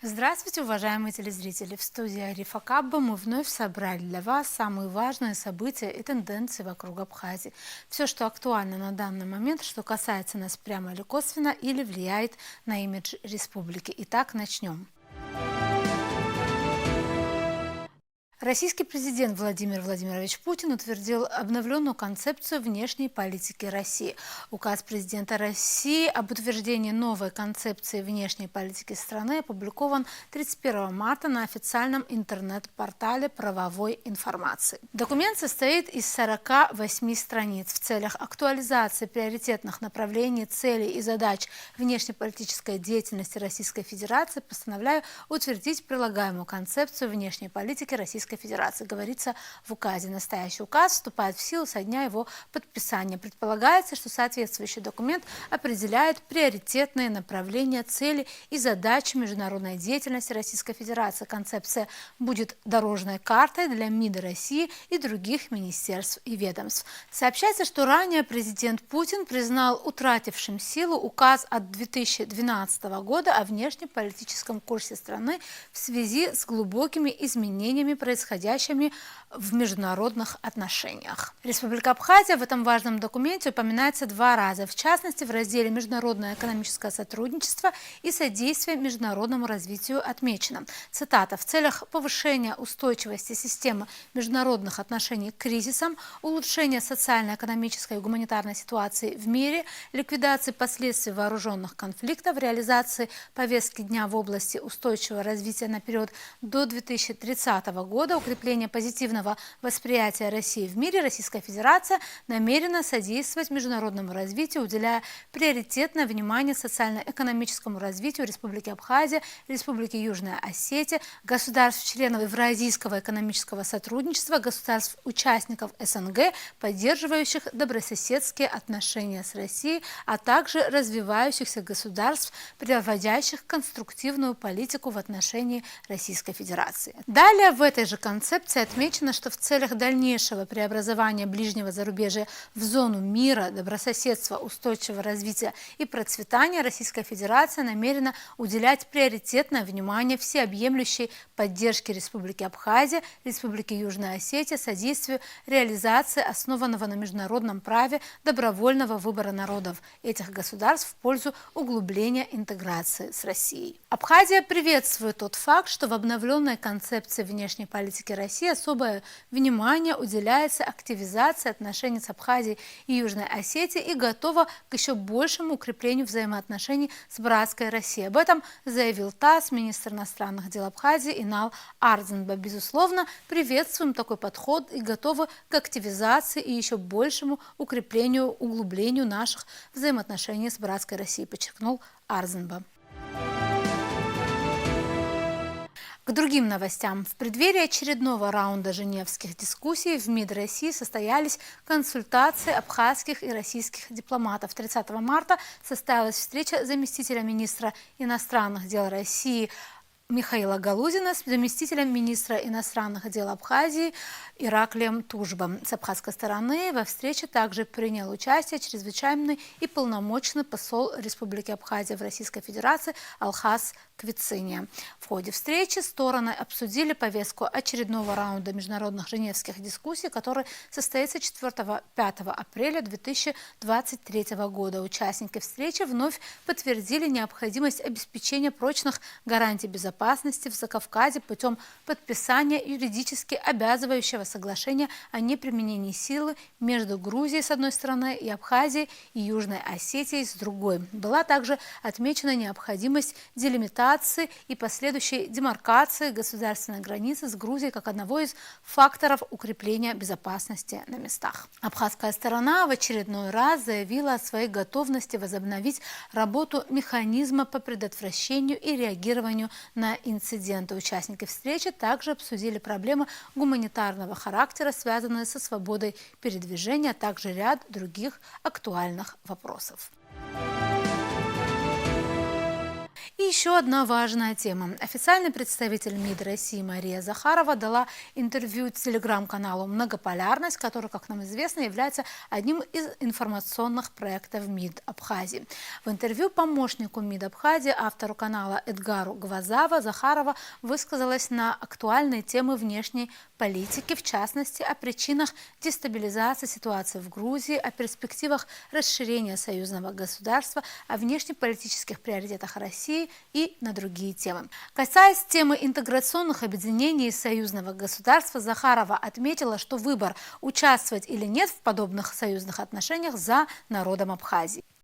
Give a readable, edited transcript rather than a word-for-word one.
Здравствуйте, уважаемые телезрители! В студии Арифа Кабба мы вновь собрали для вас самые важные события и тенденции вокруг Абхазии. Все, что актуально на данный момент, что касается нас прямо или косвенно, или влияет на имидж республики. Итак, начнем. Российский президент Владимир Владимирович Путин утвердил обновленную концепцию внешней политики России. Указ президента России об утверждении новой концепции внешней политики страны опубликован 31 марта на официальном интернет-портале правовой информации. Документ состоит из 48 страниц. В целях актуализации приоритетных направлений, целей и задач внешнеполитической деятельности Российской Федерации постановляю утвердить прилагаемую концепцию внешней политики Российской Федерации. Говорится в указе. Настоящий указ вступает в силу со дня его подписания. Предполагается, что соответствующий документ определяет приоритетные направления, цели и задачи международной деятельности Российской Федерации. Концепция будет дорожной картой для МИДа России и других министерств и ведомств. Сообщается, что ранее президент Путин признал утратившим силу указ от 2012 года о внешнеполитическом курсе страны в связи с глубокими изменениями, происходящими в международных отношениях. Республика Абхазия в этом важном документе упоминается два раза, в частности в разделе «Международное экономическое сотрудничество и содействие международному развитию» отмечено. Цитата: «В целях повышения устойчивости системы международных отношений к кризисам, улучшения социально-экономической и гуманитарной ситуации в мире, ликвидации последствий вооруженных конфликтов, реализации повестки дня в области устойчивого развития на период до 2030 года, укрепления позитивного восприятия России в мире, Российская Федерация намерена содействовать международному развитию, уделяя приоритетное внимание социально-экономическому развитию Республики Абхазия, Республики Южная Осетия, государств-членов Евразийского экономического сотрудничества, государств-участников СНГ, поддерживающих добрососедские отношения с Россией, а также развивающихся государств, проводящих конструктивную политику в отношении Российской Федерации». Далее в этой же концепции отмечено, что в целях дальнейшего преобразования ближнего зарубежья в зону мира, добрососедства, устойчивого развития и процветания Российская Федерация намерена уделять приоритетное внимание всеобъемлющей поддержке Республики Абхазия, Республики Южная Осетия, содействию реализации основанного на международном праве добровольного выбора народов этих государств в пользу углубления интеграции с Россией. Абхазия приветствует тот факт, что в обновленной концепции внешней политики России особое внимание уделяется активизации отношений с Абхазией и Южной Осетией и готова к еще большему укреплению взаимоотношений с братской Россией. Об этом заявил ТАСС министр иностранных дел Абхазии Инал Ардзинба. Безусловно, приветствуем такой подход и готовы к активизации и еще большему укреплению, углублению наших взаимоотношений с братской Россией, подчеркнул Ардзинба. К другим новостям. В преддверии очередного раунда женевских дискуссий в МИД России состоялись консультации абхазских и российских дипломатов. 30 марта состоялась встреча заместителя министра иностранных дел России Михаила Галузина с заместителем министра иностранных дел Абхазии Ираклием Тужбом. С абхазской стороны во встрече также принял участие чрезвычайный и полномочный посол Республики Абхазия в Российской Федерации Алхас Квициния. В ходе встречи стороны обсудили повестку очередного раунда международных женевских дискуссий, который состоится 4-5 апреля 2023 года. Участники встречи вновь подтвердили необходимость обеспечения прочных гарантий безопасности в Закавказье путем подписания юридически обязывающего соглашения о неприменении силы между Грузией с одной стороны и Абхазией и Южной Осетией с другой. Была также отмечена необходимость делимитации и последующей демаркации государственной границы с Грузией как одного из факторов укрепления безопасности на местах. Абхазская сторона в очередной раз заявила о своей готовности возобновить работу механизма по предотвращению и реагированию на инциденты. Участники встречи также обсудили проблемы гуманитарного характера, связанные со свободой передвижения, а также ряд других актуальных вопросов. И еще одна важная тема. Официальный представитель МИД России Мария Захарова дала интервью телеграм-каналу «Многополярность», который, как нам известно, является одним из информационных проектов МИД Абхазии. В интервью помощнику МИД Абхазии, автору канала Эдгару Гвазава, Захарова высказалась на актуальные темы внешней политики, в частности, о причинах дестабилизации ситуации в Грузии, о перспективах расширения союзного государства, о внешнеполитических приоритетах России и на другие темы. Касаясь темы интеграционных объединений союзного государства, Захарова отметила, что выбор, участвовать или нет в подобных союзных отношениях, за народом Абхазии.